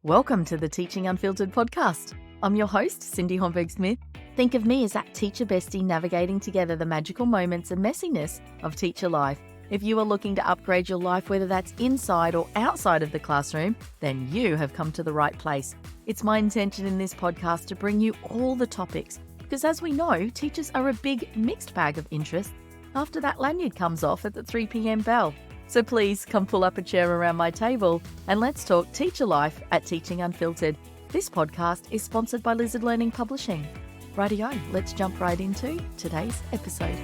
Welcome to the Teaching Unfiltered podcast. I'm your host, Cindy Homberg-Smith. Think of me as that teacher bestie navigating together the magical moments and messiness of teacher life. If you are looking to upgrade your life, whether that's inside or outside of the classroom, then you have come to the right place. It's my intention in this podcast to bring you all the topics, because as we know, teachers are a big mixed bag of interests after that lanyard comes off at the 3 p.m. bell. So please come pull up a chair around my table and let's talk teacher life at Teaching Unfiltered. This podcast is sponsored by Lizard Learning Publishing. Rightio, let's jump right into today's episode.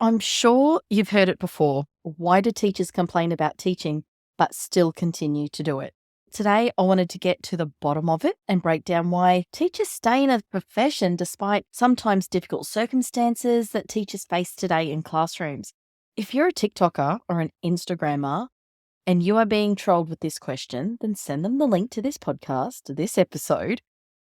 I'm sure you've heard it before. Why do teachers complain about teaching but still continue to do it? Today, I wanted to get to the bottom of it and break down why teachers stay in a profession despite sometimes difficult circumstances that teachers face today in classrooms. If you're a TikToker or an Instagrammer and you are being trolled with this question, then send them the link to this podcast, this episode,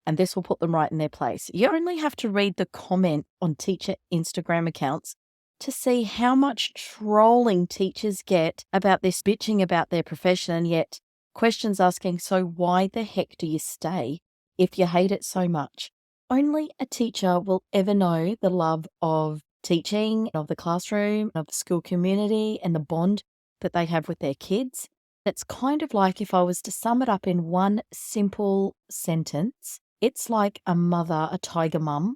and this will put them right in their place. You only have to read the comment on teacher Instagram accounts to see how much trolling teachers get about this bitching about their profession, and yet questions asking, so why the heck do you stay if you hate it so much? Only a teacher will ever know the love of teaching, of the classroom, of the school community, and the bond that they have with their kids. It's kind of like, if I was to sum it up in one simple sentence, it's like a mother, a tiger mum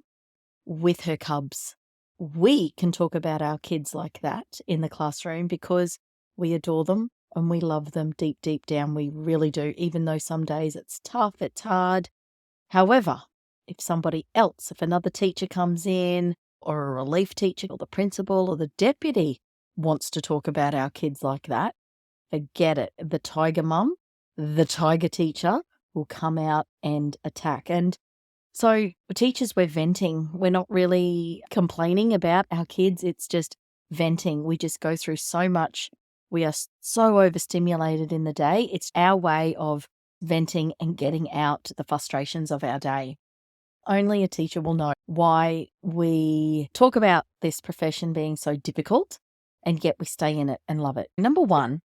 with her cubs. We can talk about our kids like that in the classroom because we adore them and we love them deep, deep down. We really do, even though some days it's tough, it's hard. However, if another teacher comes in, or a relief teacher, or the principal, or the deputy wants to talk about our kids like that, forget it. The tiger mum, the tiger teacher will come out and attack. And so teachers, we're venting. We're not really complaining about our kids. It's just venting. We just go through so much. We are so overstimulated in the day. It's our way of venting and getting out the frustrations of our day. Only a teacher will know why we talk about this profession being so difficult, and yet we stay in it and love it. Number one,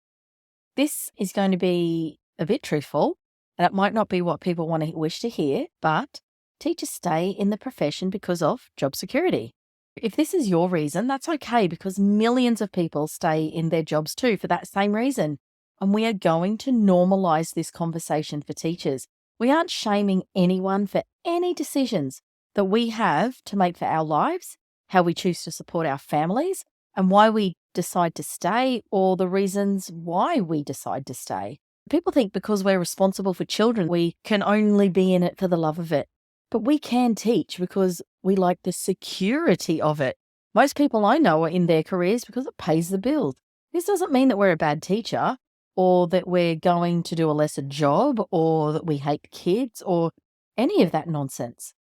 this is going to be a bit truthful, and it might not be what people wish to hear, but teachers stay in the profession because of job security. If this is your reason, that's okay, because millions of people stay in their jobs too for that same reason. And we are going to normalize this conversation for teachers. We aren't shaming anyone for any decisions that we have to make for our lives, how we choose to support our families, and why we decide to stay, or the reasons why we decide to stay. People think because we're responsible for children, we can only be in it for the love of it. But we can teach because we like the security of it. Most people I know are in their careers because it pays the bills. This doesn't mean that we're a bad teacher, or that we're going to do a lesser job, or that we hate kids, or any of that nonsense.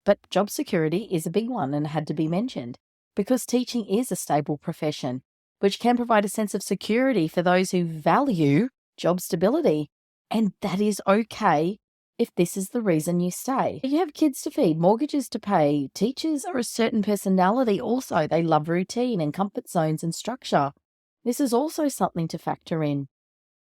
But job security is a big one and had to be mentioned, because teaching is a stable profession, which can provide a sense of security for those who value job stability. And that is okay if this is the reason you stay. You have kids to feed, mortgages to pay. Teachers are a certain personality also. They love routine and comfort zones and structure. This is also something to factor in.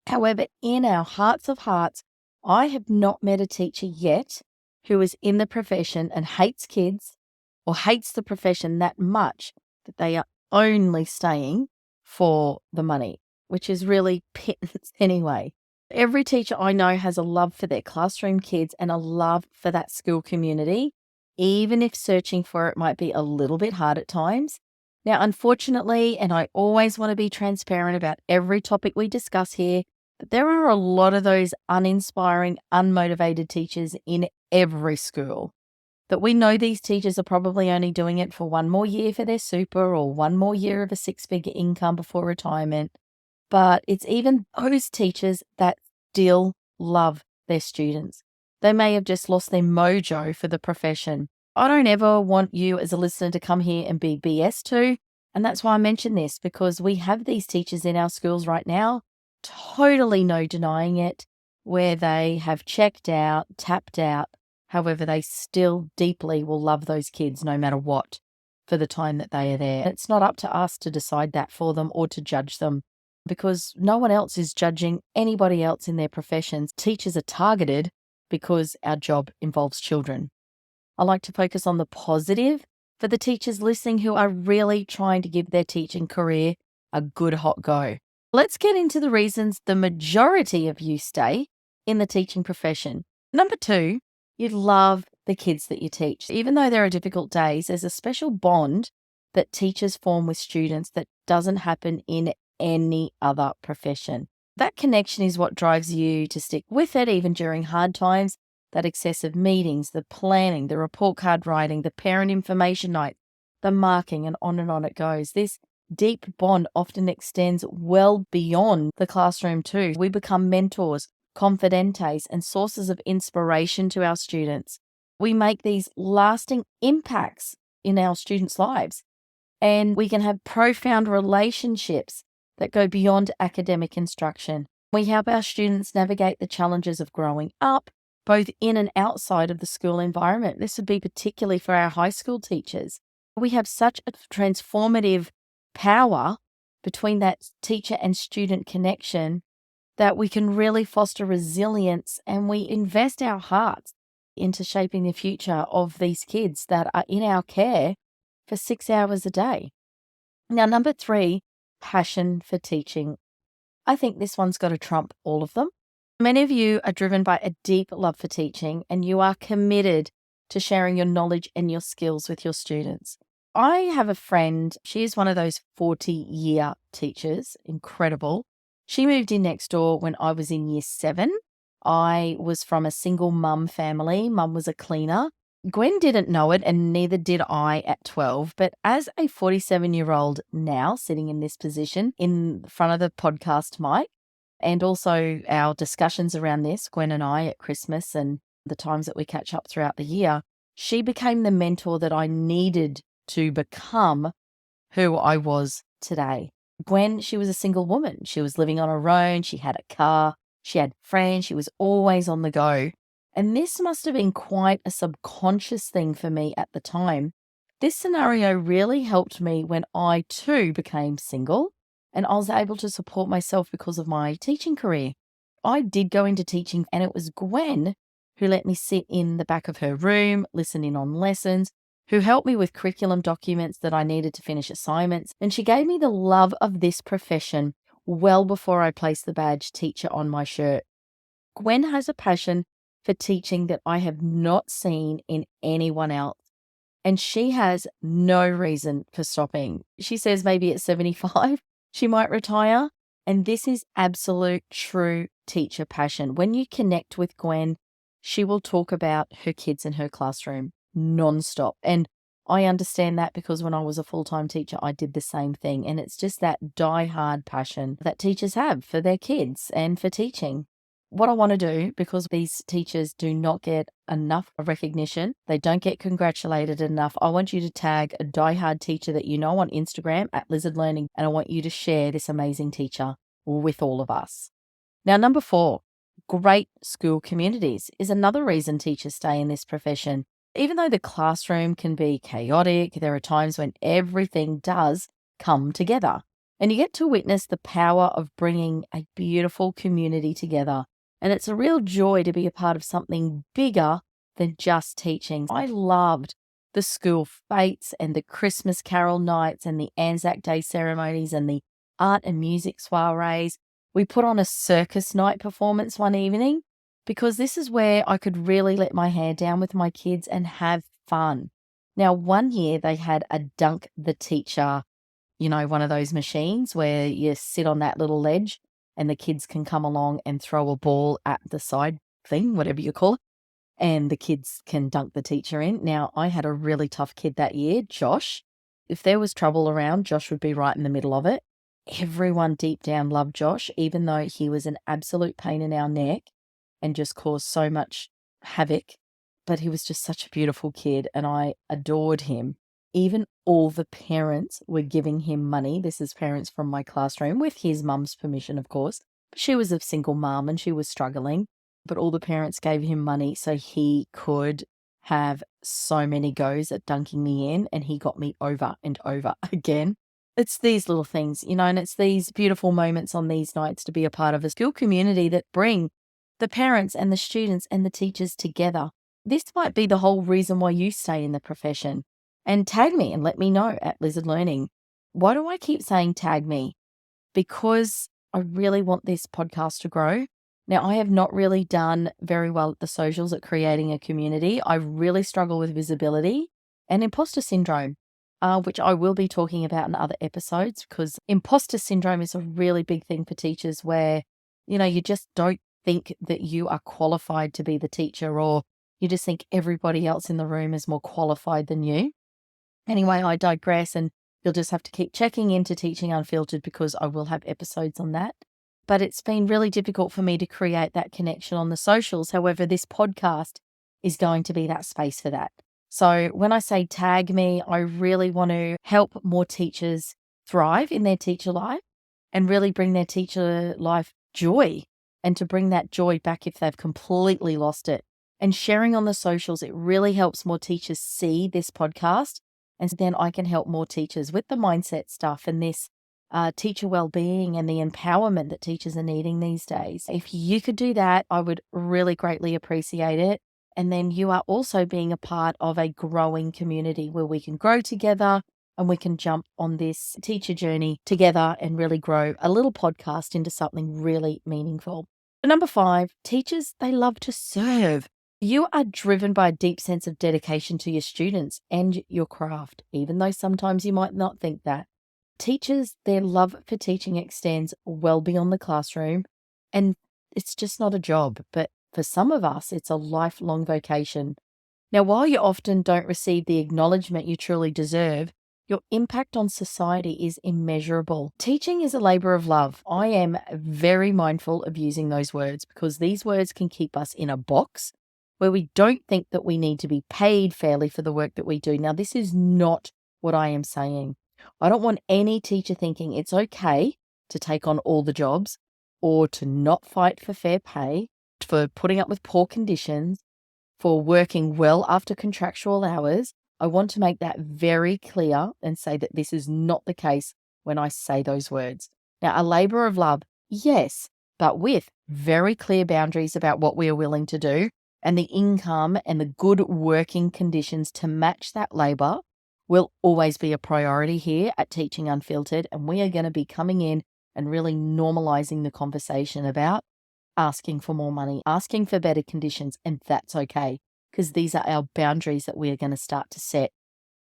However, in our hearts of hearts, I have not met a teacher yet who is in the profession and hates kids or hates the profession that much that they are only staying for the money, which is really pittance anyway. Every teacher I know has a love for their classroom kids and a love for that school community, even if searching for it might be a little bit hard at times. Now, unfortunately, and I always want to be transparent about every topic we discuss here, but there are a lot of those uninspiring, unmotivated teachers in every school. That we know these teachers are probably only doing it for one more year for their super, or one more year of a 6-figure income before retirement. But it's even those teachers that still love their students. They may have just lost their mojo for the profession. I don't ever want you as a listener to come here and be BS to, and that's why I mention this, because we have these teachers in our schools right now, totally no denying it, where they have checked out, tapped out. However, they still deeply will love those kids no matter what for the time that they are there. It's not up to us to decide that for them or to judge them. because no one else is judging anybody else in their professions. Teachers are targeted because our job involves children. I like to focus on the positive for the teachers listening who are really trying to give their teaching career a good hot go. Let's get into the reasons the majority of you stay in the teaching profession. Number 2, you love the kids that you teach. Even though there are difficult days, there's a special bond that teachers form with students that doesn't happen in any other profession. That connection is what drives you to stick with it even during hard times. That excessive meetings, the planning, the report card writing, the parent information night, the marking, and on it goes. This deep bond often extends well beyond the classroom too. We become mentors, confidentes, and sources of inspiration to our students. We make these lasting impacts in our students' lives, and we can have profound relationships that go beyond academic instruction. We help our students navigate the challenges of growing up, both in and outside of the school environment. This would be particularly for our high school teachers. We have such a transformative power between that teacher and student connection that we can really foster resilience, and we invest our hearts into shaping the future of these kids that are in our care for 6 hours a day. Now, number 3, passion for teaching. I think this one's got to trump all of them. Many of you are driven by a deep love for teaching, and you are committed to sharing your knowledge and your skills with your students. I have a friend, she is one of those 40-year teachers, incredible. She moved in next door when I was in year 7. I was from a single mum family. Mum was a cleaner. Gwen didn't know it, and neither did I at 12. But as a 47-year-old now, sitting in this position in front of the podcast mic, and also our discussions around this, Gwen and I at Christmas and the times that we catch up throughout the year, she became the mentor that I needed to become who I was today. Gwen, she was a single woman. She was living on her own. She had a car. She had friends. She was always on the go. And this must have been quite a subconscious thing for me at the time. This scenario really helped me when I too became single, and I was able to support myself because of my teaching career. I did go into teaching, and it was Gwen who let me sit in the back of her room, listen in on lessons, who helped me with curriculum documents that I needed to finish assignments, and she gave me the love of this profession well before I placed the badge teacher on my shirt. Gwen has a passion for teaching that I have not seen in anyone else, and she has no reason for stopping. She says maybe at 75 she might retire, and this is absolute true teacher passion. When you connect with Gwen, she will talk about her kids in her classroom nonstop. And I understand that because when I was a full-time teacher, I did the same thing. And it's just that die-hard passion that teachers have for their kids and for teaching. What I want to do, because these teachers do not get enough recognition, they don't get congratulated enough, I want you to tag a die-hard teacher that you know on Instagram at Lizard Learning, and I want you to share this amazing teacher with all of us. Now, number 4, great school communities is another reason teachers stay in this profession. Even though the classroom can be chaotic, there are times when everything does come together, and you get to witness the power of bringing a beautiful community together. And it's a real joy to be a part of something bigger than just teaching. I loved the school fetes and the Christmas carol nights and the Anzac Day ceremonies and the art and music soirees. We put on a circus night performance one evening because this is where I could really let my hair down with my kids and have fun. Now, one year they had a Dunk the Teacher, one of those machines where you sit on that little ledge and the kids can come along and throw a ball at the side thing, whatever you call it, and the kids can dunk the teacher in. Now, I had a really tough kid that year, Josh. If there was trouble around, Josh would be right in the middle of it. Everyone deep down loved Josh, even though he was an absolute pain in our neck and just caused so much havoc. But he was just such a beautiful kid, and I adored him. Even all the parents were giving him money. This is parents from my classroom, with his mum's permission, of course. She was a single mum and she was struggling, but all the parents gave him money so he could have so many goes at dunking me in, and he got me over and over again. It's these little things, and it's these beautiful moments on these nights to be a part of a school community that bring the parents and the students and the teachers together. This might be the whole reason why you stay in the profession. And tag me and let me know at Lizard Learning. Why do I keep saying tag me? Because I really want this podcast to grow. Now, I have not really done very well at the socials at creating a community. I really struggle with visibility and imposter syndrome, which I will be talking about in other episodes, because imposter syndrome is a really big thing for teachers where, you just don't think that you are qualified to be the teacher, or you just think everybody else in the room is more qualified than you. Anyway, I digress, and you'll just have to keep checking into Teaching Unfiltered because I will have episodes on that. But it's been really difficult for me to create that connection on the socials. However, this podcast is going to be that space for that. So when I say tag me, I really want to help more teachers thrive in their teacher life and really bring their teacher life joy, and to bring that joy back if they've completely lost it. And sharing on the socials, it really helps more teachers see this podcast. And then I can help more teachers with the mindset stuff and this teacher well-being and the empowerment that teachers are needing these days. If you could do that, I would really greatly appreciate it. And then you are also being a part of a growing community where we can grow together and we can jump on this teacher journey together and really grow a little podcast into something really meaningful. Number 5, teachers, they love to serve. You are driven by a deep sense of dedication to your students and your craft, even though sometimes you might not think that. Teachers, their love for teaching extends well beyond the classroom, and it's just not a job, but for some of us, it's a lifelong vocation. Now, while you often don't receive the acknowledgement you truly deserve, your impact on society is immeasurable. Teaching is a labor of love. I am very mindful of using those words because these words can keep us in a box where we don't think that we need to be paid fairly for the work that we do. Now, this is not what I am saying. I don't want any teacher thinking it's okay to take on all the jobs or to not fight for fair pay, for putting up with poor conditions, for working well after contractual hours. I want to make that very clear and say that this is not the case when I say those words. Now, a labor of love, yes, but with very clear boundaries about what we are willing to do, and the income and the good working conditions to match that labor will always be a priority here at Teaching Unfiltered. And we are going to be coming in and really normalizing the conversation about asking for more money, asking for better conditions, and that's okay, because these are our boundaries that we are going to start to set.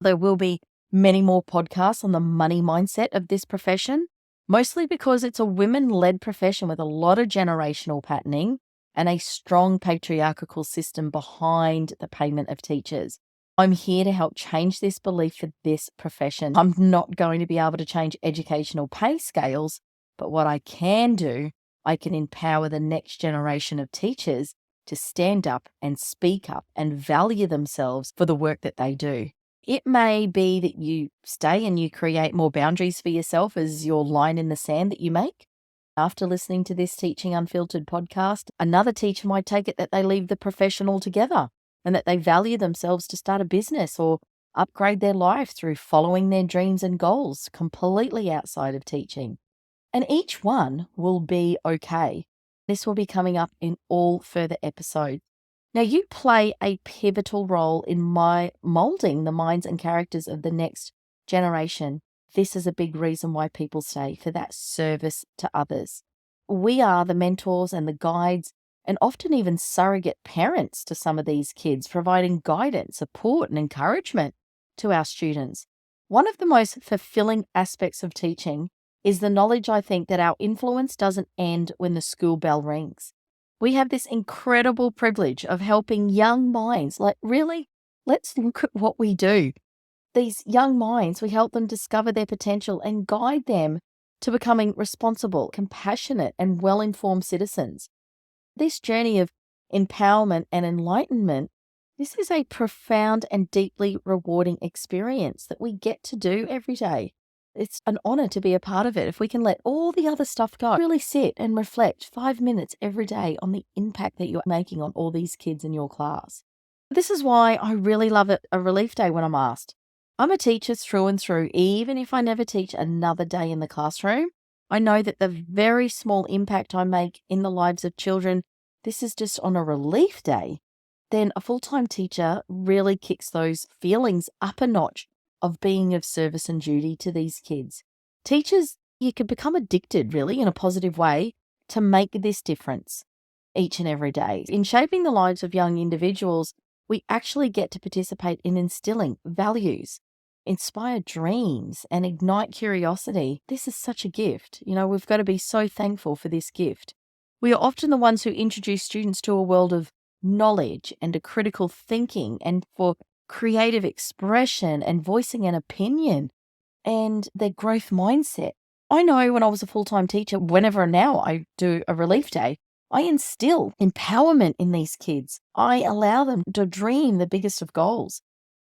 There will be many more podcasts on the money mindset of this profession, mostly because it's a women-led profession with a lot of generational patterning and a strong patriarchal system behind the payment of teachers. I'm here to help change this belief for this profession. I'm not going to be able to change educational pay scales, but what I can do, I can empower the next generation of teachers to stand up and speak up and value themselves for the work that they do. It may be that you stay and you create more boundaries for yourself as your line in the sand that you make. After listening to this Teaching Unfiltered podcast, another teacher might take it that they leave the profession altogether and that they value themselves to start a business or upgrade their life through following their dreams and goals completely outside of teaching. And each one will be okay. This will be coming up in all further episodes. Now, you play a pivotal role in my molding the minds and characters of the next generation. This is a big reason why people stay, for that service to others. We are the mentors and the guides and often even surrogate parents to some of these kids, providing guidance, support, and encouragement to our students. One of the most fulfilling aspects of teaching is the knowledge, I think, that our influence doesn't end when the school bell rings. We have this incredible privilege of helping young minds. Really, let's look at what we do. These young minds, we help them discover their potential and guide them to becoming responsible, compassionate, and well-informed citizens. This journey of empowerment and enlightenment, this is a profound and deeply rewarding experience that we get to do every day. It's an honor to be a part of it. If we can let all the other stuff go, really sit and reflect 5 minutes every day on the impact that you're making on all these kids in your class. This is why I really love it, a relief day when I'm asked. I'm a teacher through and through. Even if I never teach another day in the classroom, I know that the very small impact I make in the lives of children, this is just on a relief day, then a full-time teacher really kicks those feelings up a notch of being of service and duty to these kids. Teachers, you can become addicted really in a positive way to make this difference each and every day. In shaping the lives of young individuals, we actually get to participate in instilling values, inspire dreams, and ignite curiosity. This is such a gift. We've got to be so thankful for this gift. We are often the ones who introduce students to a world of knowledge and a critical thinking and for creative expression and voicing an opinion and their growth mindset. I know when I was a full-time teacher, whenever now I do a relief day, I instill empowerment in these kids. I allow them to dream the biggest of goals.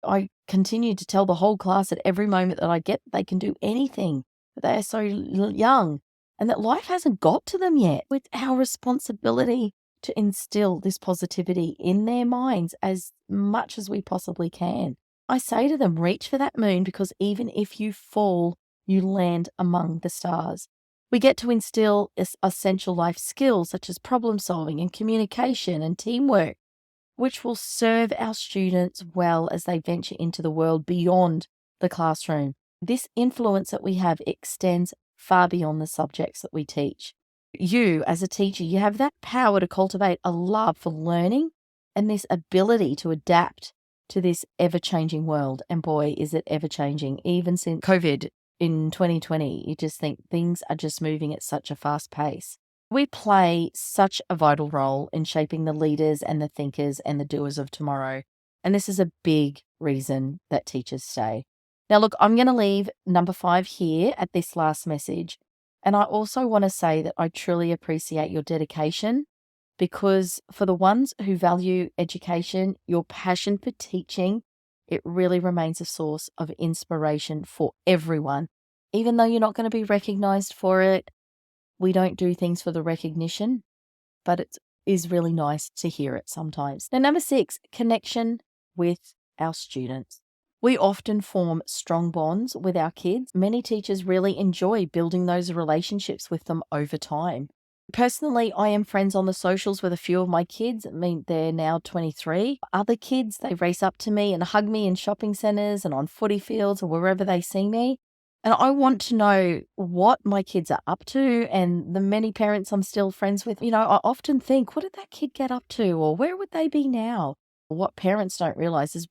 I continue to tell the whole class at every moment that I get they can do anything, that they are so young and that life hasn't got to them yet. It's our responsibility to instill this positivity in their minds as much as we possibly can. I say to them, reach for that moon because even if you fall, you land among the stars. We get to instill essential life skills such as problem solving and communication and teamwork, which will serve our students well as they venture into the world beyond the classroom. This influence that we have extends far beyond the subjects that we teach. You, as a teacher, you have that power to cultivate a love for learning and this ability to adapt to this ever-changing world. And boy, is it ever-changing. Even since COVID in 2020, you just think things are just moving at such a fast pace. We play such a vital role in shaping the leaders and the thinkers and the doers of tomorrow. And this is a big reason that teachers stay. Now, look, I'm going to leave number 5 here at this last message. And I also want to say that I truly appreciate your dedication because for the ones who value education, your passion for teaching, it really remains a source of inspiration for everyone. Even though you're not going to be recognized for it, we don't do things for the recognition, but it is really nice to hear it sometimes. Now, number 6, connection with our students. We often form strong bonds with our kids. Many teachers really enjoy building those relationships with them over time. Personally, I am friends on the socials with a few of my kids. I mean, they're now 23. Other kids, they race up to me and hug me in shopping centres and on footy fields or wherever they see me. And I want to know what my kids are up to and the many parents I'm still friends with. I often think, what did that kid get up to? Or where would they be now? What parents don't realize is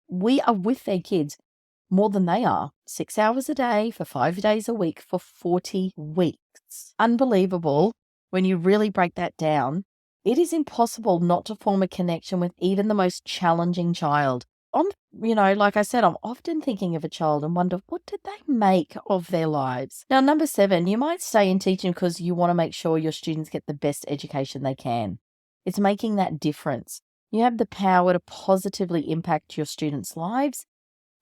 we are with their kids more than they are. 6 hours a day for 5 days a week for 40 weeks. Unbelievable. When you really break that down, it is impossible not to form a connection with even the most challenging child. Like I said, I'm often thinking of a child and wonder, what did they make of their lives? Now, number 7, you might stay in teaching because you want to make sure your students get the best education they can. It's making that difference. You have the power to positively impact your students' lives.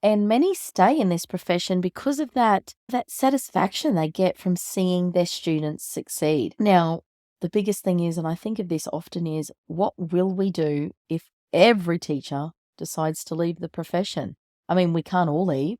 And many stay in this profession because of that satisfaction they get from seeing their students succeed. Now, the biggest thing is, and I think of this often, is what will we do if every teacher decides to leave the profession? I mean, we can't all leave.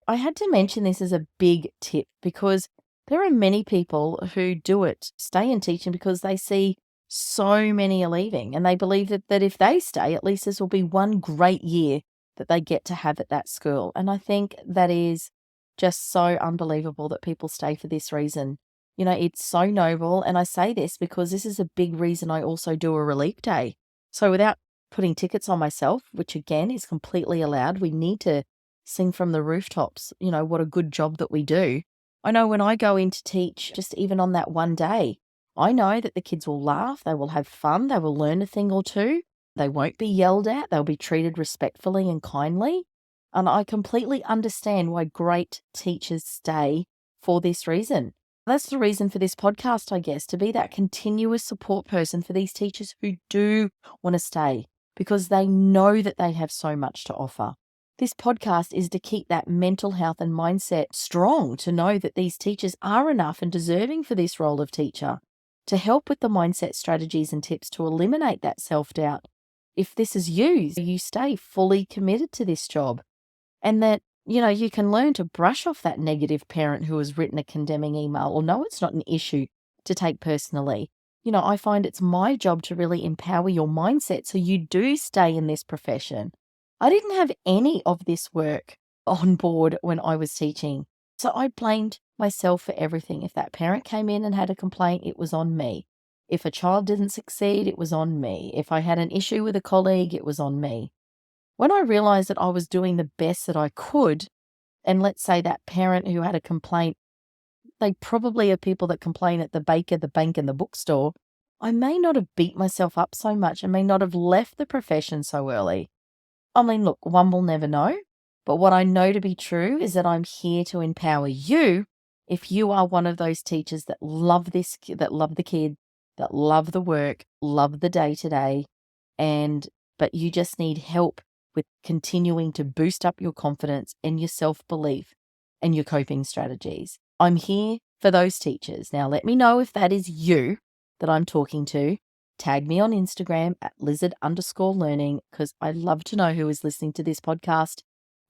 I had to mention this as a big tip because there are many people who do it, stay in teaching because they see so many are leaving and they believe that if they stay, at least this will be one great year that they get to have at that school. And I think that is just so unbelievable that people stay for this reason. It's so noble. And I say this because this is a big reason I also do a relief day. So without putting tickets on myself, which again is completely allowed, we need to sing from the rooftops, what a good job that we do. I know when I go in to teach, just even on that one day, I know that the kids will laugh, they will have fun, they will learn a thing or two. They won't be yelled at. They'll be treated respectfully and kindly. And I completely understand why great teachers stay for this reason. That's the reason for this podcast, I guess, to be that continuous support person for these teachers who do want to stay because they know that they have so much to offer. This podcast is to keep that mental health and mindset strong, to know that these teachers are enough and deserving for this role of teacher, to help with the mindset strategies and tips to eliminate that self-doubt. If this is you, you stay fully committed to this job. and that, you can learn to brush off that negative parent who has written a condemning email or no, it's not an issue to take personally. I find it's my job to really empower your mindset so you do stay in this profession. I didn't have any of this work on board when I was teaching. So I blamed myself for everything. If that parent came in and had a complaint, it was on me. If a child didn't succeed, it was on me. If I had an issue with a colleague, it was on me. When I realized that I was doing the best that I could, and let's say that parent who had a complaint, they probably are people that complain at the baker, the bank, and the bookstore, I may not have beat myself up so much and may not have left the profession so early. I mean, look, one will never know, but what I know to be true is that I'm here to empower you if you are one of those teachers that love this, that love the kid, that love the work, love the day-to-day, but you just need help with continuing to boost up your confidence and your self-belief and your coping strategies. I'm here for those teachers. Now, let me know if that is you that I'm talking to. Tag me on Instagram at lizard_learning because I love to know who is listening to this podcast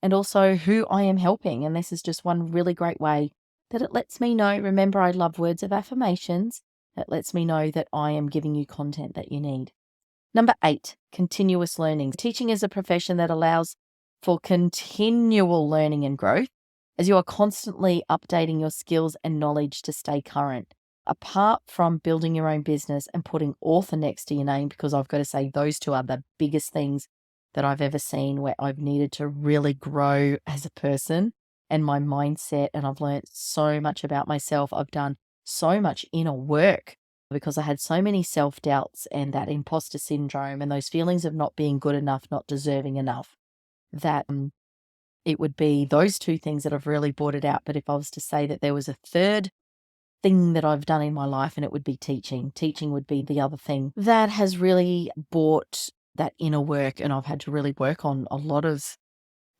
and also who I am helping. And this is just one really great way that it lets me know. Remember, I love words of affirmations. It lets me know that I am giving you content that you need. Number 8, continuous learning. Teaching is a profession that allows for continual learning and growth as you are constantly updating your skills and knowledge to stay current. Apart from building your own business and putting author next to your name, because I've got to say those two are the biggest things that I've ever seen where I've needed to really grow as a person and my mindset. And I've learned so much about myself. I've done so much inner work because I had so many self-doubts and that imposter syndrome and those feelings of not being good enough, not deserving enough, that it would be those two things that have really brought it out. But if I was to say that there was a third thing that I've done in my life, and it would be teaching. Teaching would be the other thing that has really brought that inner work, and I've had to really work on a lot of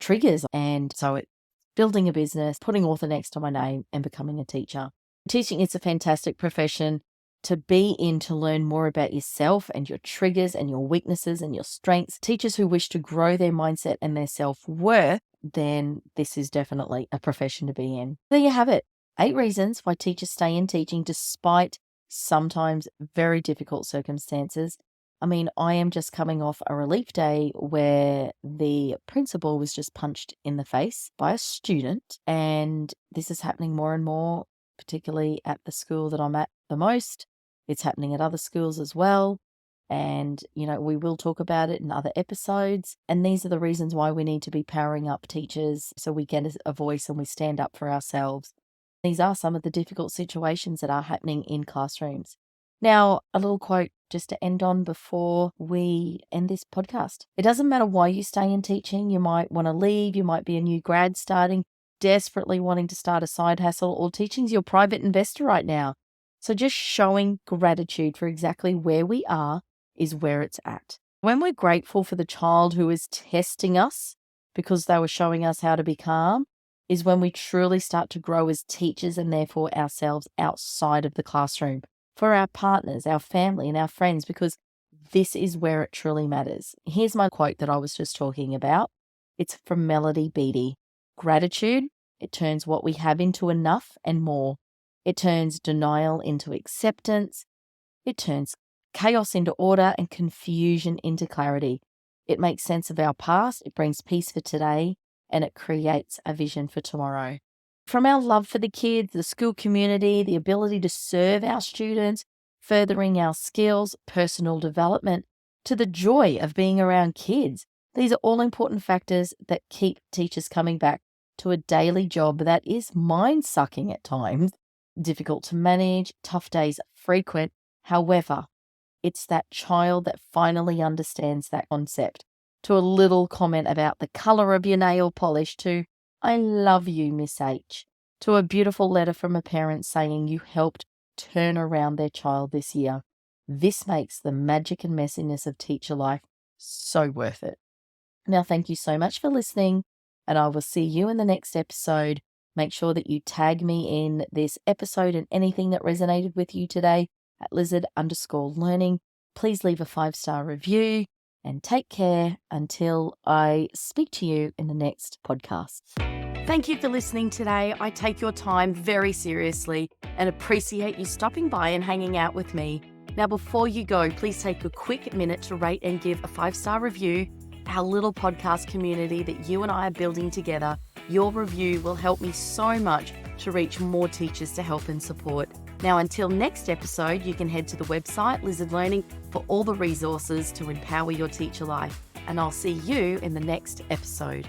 triggers. And so it's building a business, putting author next to my name, and becoming a teacher. Teaching is a fantastic profession to be in, to learn more about yourself and your triggers and your weaknesses and your strengths. Teachers who wish to grow their mindset and their self-worth, then this is definitely a profession to be in. There you have it. 8 reasons why teachers stay in teaching despite sometimes very difficult circumstances. I mean, I am just coming off a relief day where the principal was just punched in the face by a student. And this is happening more and more, particularly at the school that I'm at the most. It's happening at other schools as well. And, we will talk about it in other episodes. And these are the reasons why we need to be powering up teachers so we get a voice and we stand up for ourselves. These are some of the difficult situations that are happening in classrooms. Now, a little quote just to end on before we end this podcast. It doesn't matter why you stay in teaching. You might want to leave. You might be a new grad starting, desperately wanting to start a side hustle, or teaching's your private investor right now. So just showing gratitude for exactly where we are is where it's at. When we're grateful for the child who is testing us because they were showing us how to be calm, is when we truly start to grow as teachers and therefore ourselves outside of the classroom, for our partners, our family, and our friends, because this is where it truly matters. Here's my quote that I was just talking about. It's from Melody Beattie. Gratitude, it turns what we have into enough and more. It turns denial into acceptance. It turns chaos into order and confusion into clarity. It makes sense of our past. It brings peace for today. And it creates a vision for tomorrow. From our love for the kids, the school community, the ability to serve our students, furthering our skills, personal development, to the joy of being around kids. These are all important factors that keep teachers coming back to a daily job that is mind-sucking at times, difficult to manage, tough days are frequent. However, it's that child that finally understands that concept. To a little comment about the colour of your nail polish, to I love you, Miss H, to a beautiful letter from a parent saying you helped turn around their child this year. This makes the magic and messiness of teacher life so worth it. Now, thank you so much for listening, and I will see you in the next episode. Make sure that you tag me in this episode and anything that resonated with you today at lizard_learning. Please leave a 5-star review and take care until I speak to you in the next podcast. Thank you for listening today. I take your time very seriously and appreciate you stopping by and hanging out with me. Now, before you go, please take a quick minute to rate and give a 5-star review. Our little podcast community that you and I are building together. Your review will help me so much to reach more teachers to help and support. Now, until next episode, you can head to the website Lizard Learning for all the resources to empower your teacher life. And I'll see you in the next episode.